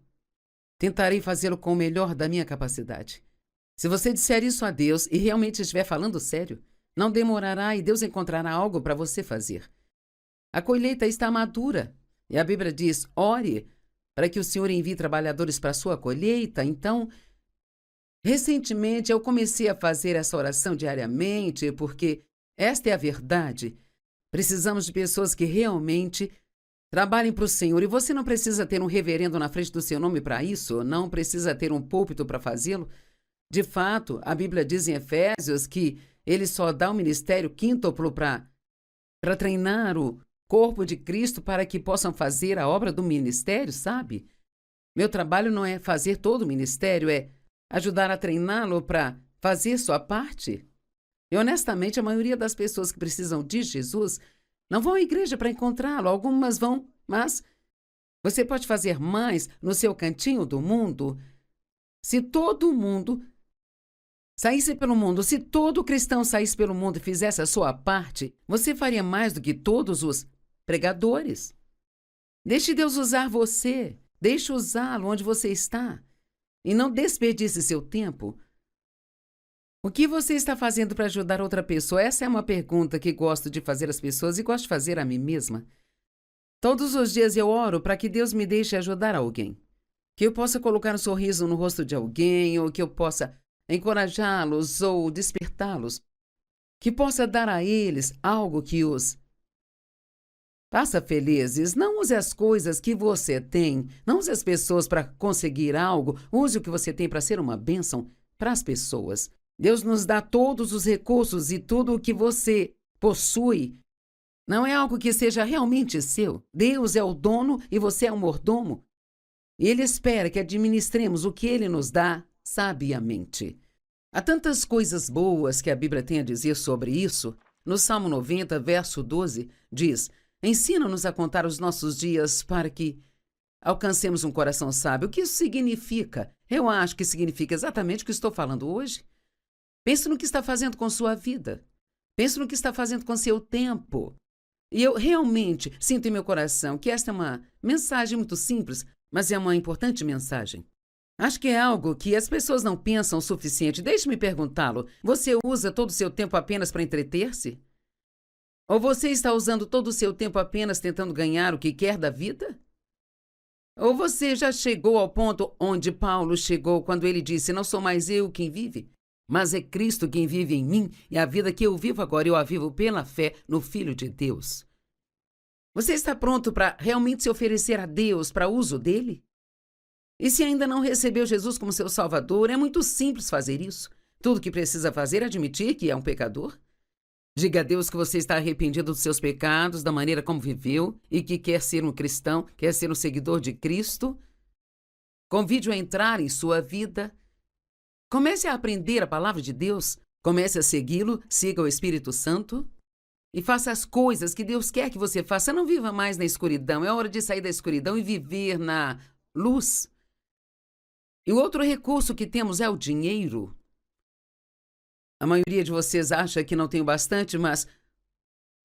Tentarei fazê-lo com o melhor da minha capacidade. Se você disser isso a Deus e realmente estiver falando sério, não demorará e Deus encontrará algo para você fazer. A colheita está madura e a Bíblia diz: ore para que o Senhor envie trabalhadores para a sua colheita. Então, recentemente eu comecei a fazer essa oração diariamente porque esta é a verdade. Precisamos de pessoas que realmente trabalhem para o Senhor, e você não precisa ter um reverendo na frente do seu nome para isso, não precisa ter um púlpito para fazê-lo. De fato, a Bíblia diz em Efésios que ele só dá o ministério quíntuplo para treinar o corpo de Cristo para que possam fazer a obra do ministério, sabe? Meu trabalho não é fazer todo o ministério, é ajudar a treiná-lo para fazer sua parte. E honestamente, a maioria das pessoas que precisam de Jesus não vão à igreja para encontrá-lo. Algumas vão, mas você pode fazer mais no seu cantinho do mundo. Se todo mundo saísse pelo mundo, se todo cristão saísse pelo mundo e fizesse a sua parte, você faria mais do que todos os pregadores. Deixe Deus usar você. Deixe usá-lo onde você está. E não desperdice seu tempo. O que você está fazendo para ajudar outra pessoa? Essa é uma pergunta que gosto de fazer às pessoas e gosto de fazer a mim mesma. Todos os dias eu oro para que Deus me deixe ajudar alguém. Que eu possa colocar um sorriso no rosto de alguém, ou que eu possa encorajá-los ou despertá-los. Que possa dar a eles algo que os faça felizes. Não use as coisas que você tem. Não use as pessoas para conseguir algo. Use o que você tem para ser uma bênção para as pessoas. Deus nos dá todos os recursos e tudo o que você possui. Não é algo que seja realmente seu. Deus é o dono e você é o mordomo. E Ele espera que administremos o que Ele nos dá sabiamente. Há tantas coisas boas que a Bíblia tem a dizer sobre isso. No Salmo 90, verso 12, diz: ensina-nos a contar os nossos dias para que alcancemos um coração sábio. O que isso significa? Eu acho que significa exatamente o que estou falando hoje. Pense no que está fazendo com sua vida. Pense no que está fazendo com seu tempo. E eu realmente sinto em meu coração que esta é uma mensagem muito simples, mas é uma importante mensagem. Acho que é algo que as pessoas não pensam o suficiente. Deixe-me perguntá-lo. Você usa todo o seu tempo apenas para entreter-se? Ou você está usando todo o seu tempo apenas tentando ganhar o que quer da vida? Ou você já chegou ao ponto onde Paulo chegou quando ele disse: não sou mais eu quem vive, mas é Cristo quem vive em mim, e a vida que eu vivo agora eu a vivo pela fé no Filho de Deus. Você está pronto para realmente se oferecer a Deus para uso dele? E se ainda não recebeu Jesus como seu Salvador, é muito simples fazer isso. Tudo o que precisa fazer é admitir que é um pecador. Diga a Deus que você está arrependido dos seus pecados, da maneira como viveu, e que quer ser um cristão, quer ser um seguidor de Cristo. Convide-o a entrar em sua vida. Comece a aprender a palavra de Deus, comece a segui-lo, siga o Espírito Santo e faça as coisas que Deus quer que você faça. Não viva mais na escuridão, é hora de sair da escuridão e viver na luz. E o outro recurso que temos é o dinheiro. A maioria de vocês acha que não tem bastante, mas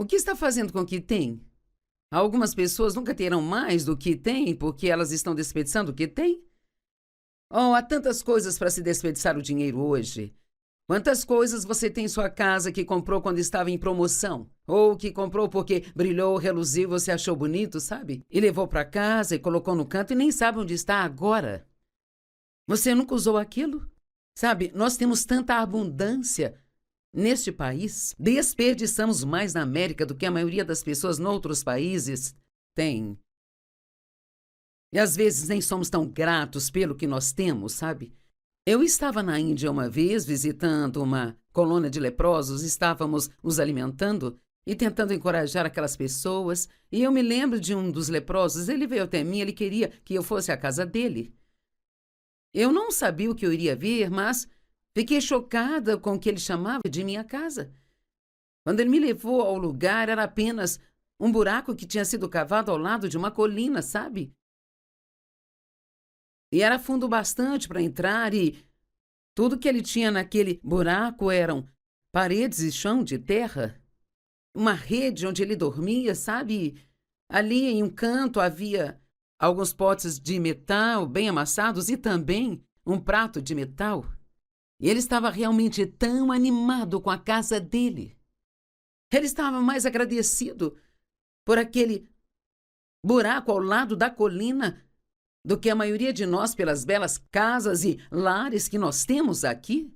o que está fazendo com o que tem? Algumas pessoas nunca terão mais do que têm porque elas estão desperdiçando o que têm. Oh, há tantas coisas para se desperdiçar o dinheiro hoje. Quantas coisas você tem em sua casa que comprou quando estava em promoção? Ou que comprou porque brilhou, reluziu, você achou bonito, sabe? E levou para casa e colocou no canto e nem sabe onde está agora. Você nunca usou aquilo? Sabe, nós temos tanta abundância neste país. Desperdiçamos mais na América do que a maioria das pessoas em outros países tem. E às vezes nem somos tão gratos pelo que nós temos, sabe? Eu estava na Índia uma vez, visitando uma colônia de leprosos, estávamos nos alimentando e tentando encorajar aquelas pessoas, e eu me lembro de um dos leprosos, ele veio até mim, ele queria que eu fosse à casa dele. Eu não sabia o que eu iria ver, mas fiquei chocada com o que ele chamava de minha casa. Quando ele me levou ao lugar, era apenas um buraco que tinha sido cavado ao lado de uma colina, sabe? E era fundo bastante para entrar e tudo que ele tinha naquele buraco eram paredes e chão de terra. Uma rede onde ele dormia, sabe? Ali em um canto havia alguns potes de metal bem amassados e também um prato de metal. E ele estava realmente tão animado com a casa dele. Ele estava mais agradecido por aquele buraco ao lado da colina do que a maioria de nós pelas belas casas e lares que nós temos aqui,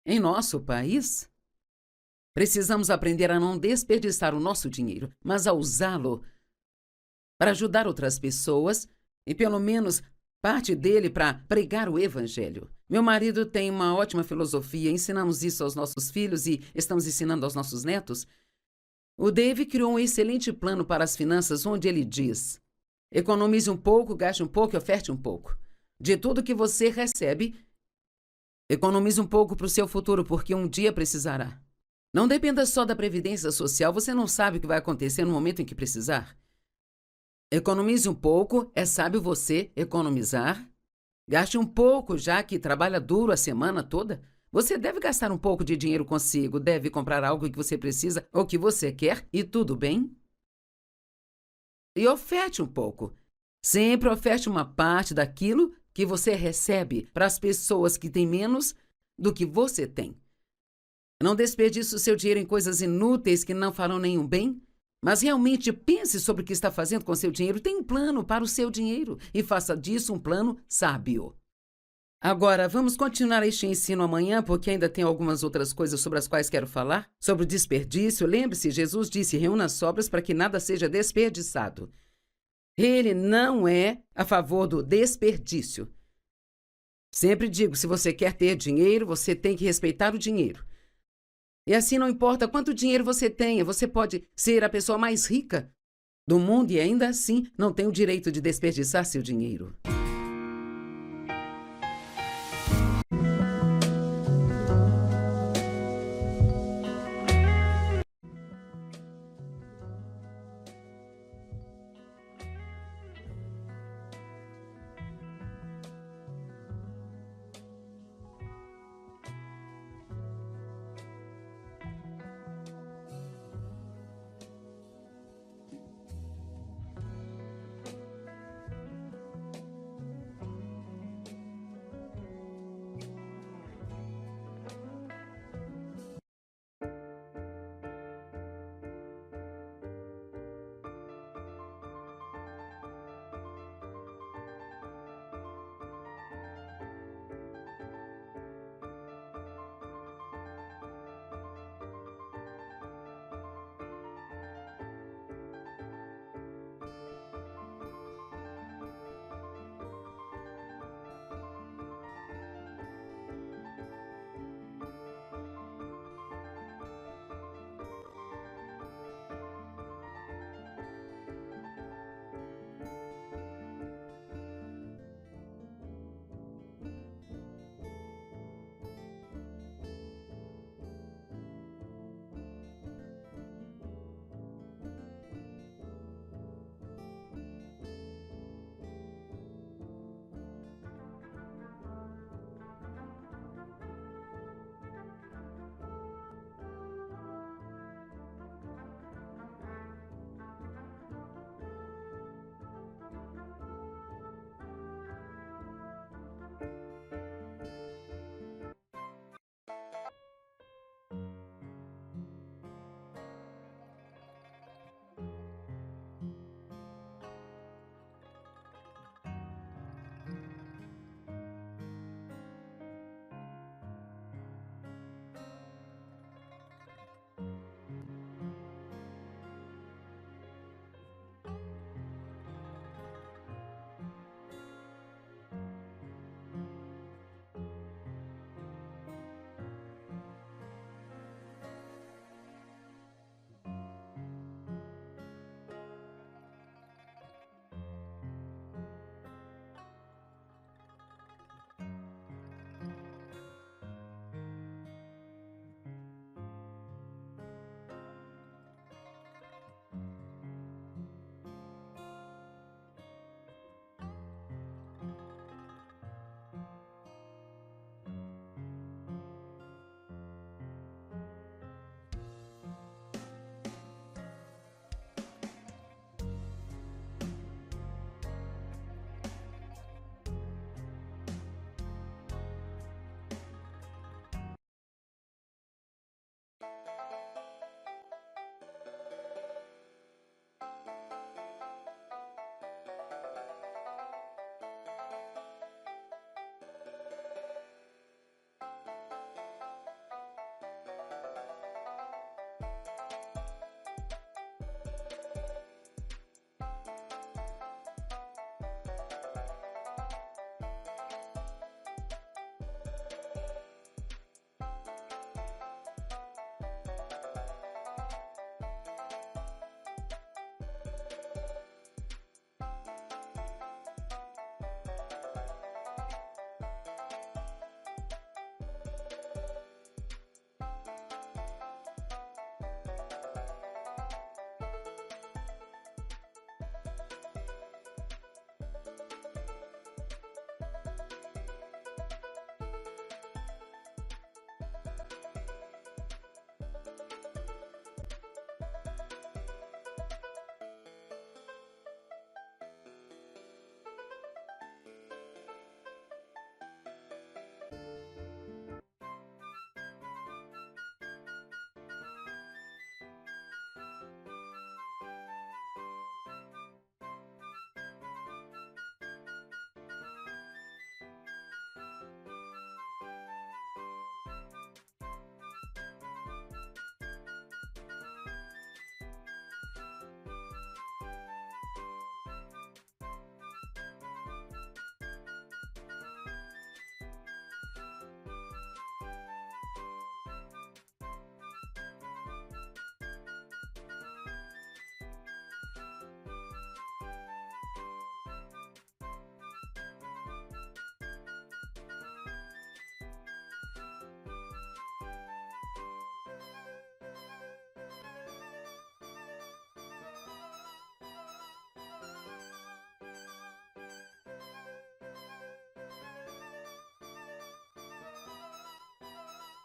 em nosso país. Precisamos aprender a não desperdiçar o nosso dinheiro, mas a usá-lo para ajudar outras pessoas e, pelo menos, parte dele para pregar o evangelho. Meu marido tem uma ótima filosofia, ensinamos isso aos nossos filhos e estamos ensinando aos nossos netos. O Dave criou um excelente plano para as finanças, onde ele diz: economize um pouco, gaste um pouco e oferte um pouco. De tudo que você recebe, economize um pouco para o seu futuro, porque um dia precisará. Não dependa só da previdência social, você não sabe o que vai acontecer no momento em que precisar. Economize um pouco, é sábio você economizar. Gaste um pouco, já que trabalha duro a semana toda. Você deve gastar um pouco de dinheiro consigo, deve comprar algo que você precisa ou que você quer, e tudo bem. E oferte um pouco. Sempre oferte uma parte daquilo que você recebe para as pessoas que têm menos do que você tem. Não desperdice o seu dinheiro em coisas inúteis que não farão nenhum bem, mas realmente pense sobre o que está fazendo com seu dinheiro. Tenha um plano para o seu dinheiro e faça disso um plano sábio. Agora, vamos continuar este ensino amanhã, porque ainda tem algumas outras coisas sobre as quais quero falar. Sobre o desperdício, lembre-se, Jesus disse: reúna as sobras para que nada seja desperdiçado. Ele não é a favor do desperdício. Sempre digo, se você quer ter dinheiro, você tem que respeitar o dinheiro. E assim, não importa quanto dinheiro você tenha, você pode ser a pessoa mais rica do mundo e ainda assim não tem o direito de desperdiçar seu dinheiro.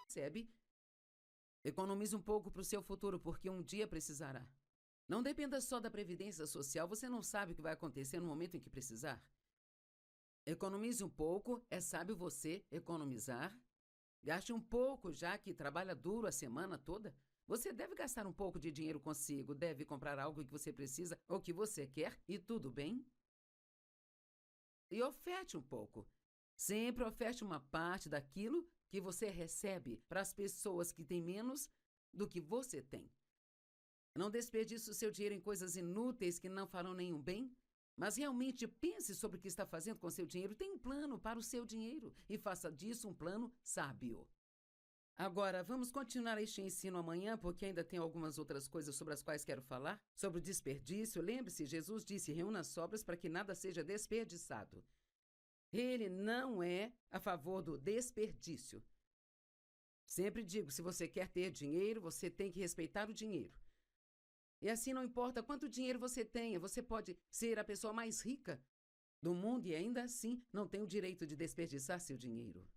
recebe. Economize um pouco para o seu futuro, porque um dia precisará. Não dependa só da Previdência Social, você não sabe o que vai acontecer no momento em que precisar. Economize um pouco, é sábio você economizar. Gaste um pouco, já que trabalha duro a semana toda. Você deve gastar um pouco de dinheiro consigo, deve comprar algo que você precisa ou que você quer, e tudo bem. E oferte um pouco. Sempre oferte uma parte daquilo que você recebe para as pessoas que têm menos do que você tem. Não desperdice o seu dinheiro em coisas inúteis que não farão nenhum bem, mas realmente pense sobre o que está fazendo com seu dinheiro. Tenha um plano para o seu dinheiro e faça disso um plano sábio. Agora, vamos continuar este ensino amanhã, porque ainda tem algumas outras coisas sobre as quais quero falar. Sobre o desperdício, lembre-se, Jesus disse, reúna as sobras para que nada seja desperdiçado. Ele não é a favor do desperdício. Sempre digo, se você quer ter dinheiro, você tem que respeitar o dinheiro. E assim não importa quanto dinheiro você tenha, você pode ser a pessoa mais rica do mundo e ainda assim não tem o direito de desperdiçar seu dinheiro.